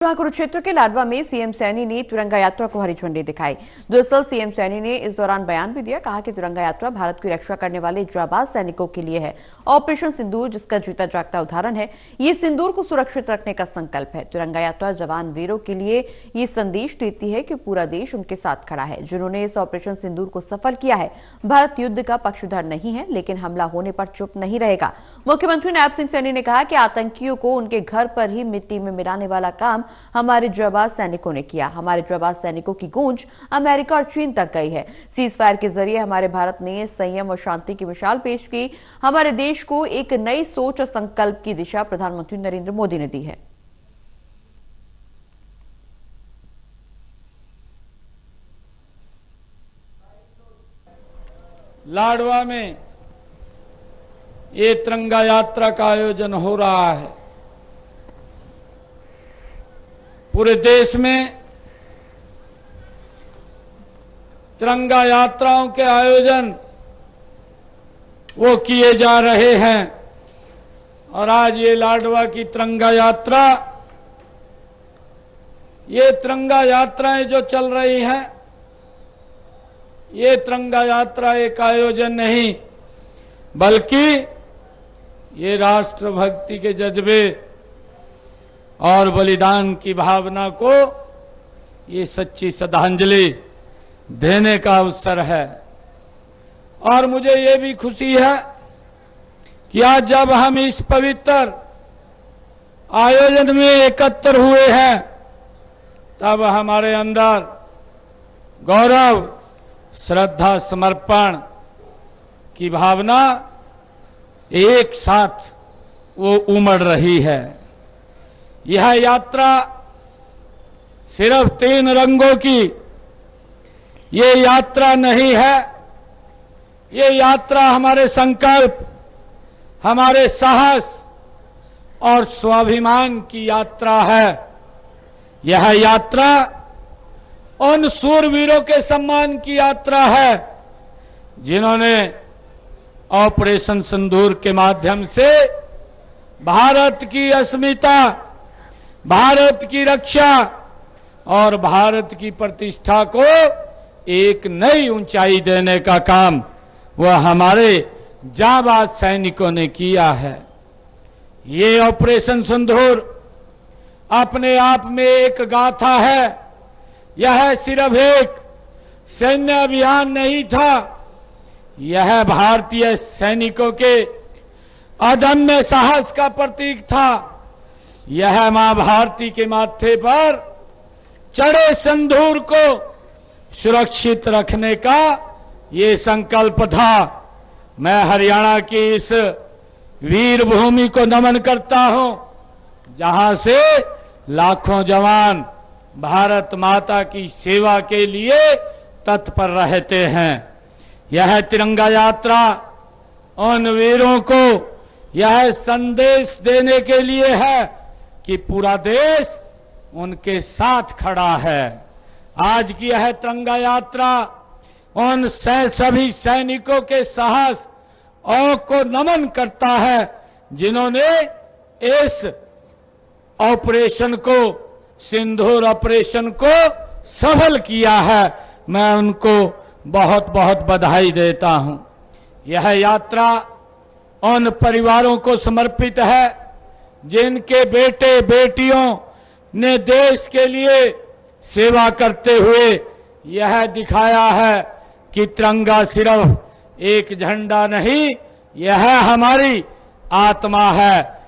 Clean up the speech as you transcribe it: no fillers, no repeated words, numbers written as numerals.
कुरुक्षेत्र के लाडवा में सीएम सैनी ने तिरंगा यात्रा को हरी झंडी दिखाई। दरअसल सीएम सैनी ने इस दौरान बयान भी दिया, कहा कि तिरंगा यात्रा भारत की रक्षा करने वाले जाबाज सैनिकों के लिए है। ऑपरेशन सिंदूर जिसका जीता जागता उदाहरण है। ये सिंदूर को सुरक्षित रखने का संकल्प है। तिरंगा यात्रा जवान वीरों के लिए ये संदेश देती है कि पूरा देश उनके साथ खड़ा है, जिन्होंने इस ऑपरेशन सिंदूर को सफल किया है। भारत युद्ध का पक्षधर नहीं है, लेकिन हमला होने पर चुप नहीं रहेगा। मुख्यमंत्री नायब सिंह सैनी ने कहा कि आतंकियों को उनके घर पर ही मिट्टी में मिलाने वाला काम हमारे जाबाज सैनिकों ने किया। हमारे जाबाज सैनिकों की गूंज अमेरिका और चीन तक गई है। सीज फायर के जरिए हमारे भारत ने संयम और शांति की मिसाल पेश की। हमारे देश को एक नई सोच और संकल्प की दिशा प्रधानमंत्री नरेंद्र मोदी ने दी है। लाडवा में ये तिरंगा यात्रा का आयोजन हो रहा है। पूरे देश में तिरंगा यात्राओं के आयोजन वो किए जा रहे हैं और आज ये लाडवा की तिरंगा यात्रा, ये तिरंगा यात्राएं जो चल रही हैं, ये तिरंगा यात्रा एक आयोजन नहीं बल्कि ये राष्ट्रभक्ति के जज्बे और बलिदान की भावना को ये सच्ची श्रद्धांजलि देने का अवसर है। और मुझे ये भी खुशी है कि आज जब हम इस पवित्र आयोजन में एकत्र हुए हैं, तब हमारे अंदर गौरव, श्रद्धा, समर्पण की भावना एक साथ वो उमड़ रही है। यह यात्रा सिर्फ 3 रंगों की ये यात्रा नहीं है। ये यात्रा हमारे संकल्प, हमारे साहस और स्वाभिमान की यात्रा है। यह यात्रा उन शूरवीरों के सम्मान की यात्रा है जिन्होंने ऑपरेशन सिंदूर के माध्यम से भारत की अस्मिता, भारत की रक्षा और भारत की प्रतिष्ठा को एक नई ऊंचाई देने का काम वह हमारे जाबाज सैनिकों ने किया है। ये ऑपरेशन सिंदूर अपने आप में एक गाथा है। यह सिर्फ एक सैन्य अभियान नहीं था, यह भारतीय सैनिकों के अदम्य साहस का प्रतीक था। यह मां भारती के माथे पर चढ़े सिंदूर को सुरक्षित रखने का ये संकल्प था। मैं हरियाणा की इस वीर भूमि को नमन करता हूं, जहां से लाखों जवान भारत माता की सेवा के लिए तत्पर रहते हैं। यह तिरंगा यात्रा उन वीरों को यह संदेश देने के लिए है कि पूरा देश उनके साथ खड़ा है। आज की यह तिरंगा यात्रा उन सभी सैनिकों के साहस और को नमन करता है जिन्होंने इस ऑपरेशन को, सिंदूर ऑपरेशन को सफल किया है। मैं उनको बहुत बहुत बधाई देता हूं। यह यात्रा उन परिवारों को समर्पित है जिनके बेटे बेटियों ने देश के लिए सेवा करते हुए यह दिखाया है कि तिरंगा सिर्फ एक झंडा नहीं, यह हमारी आत्मा है।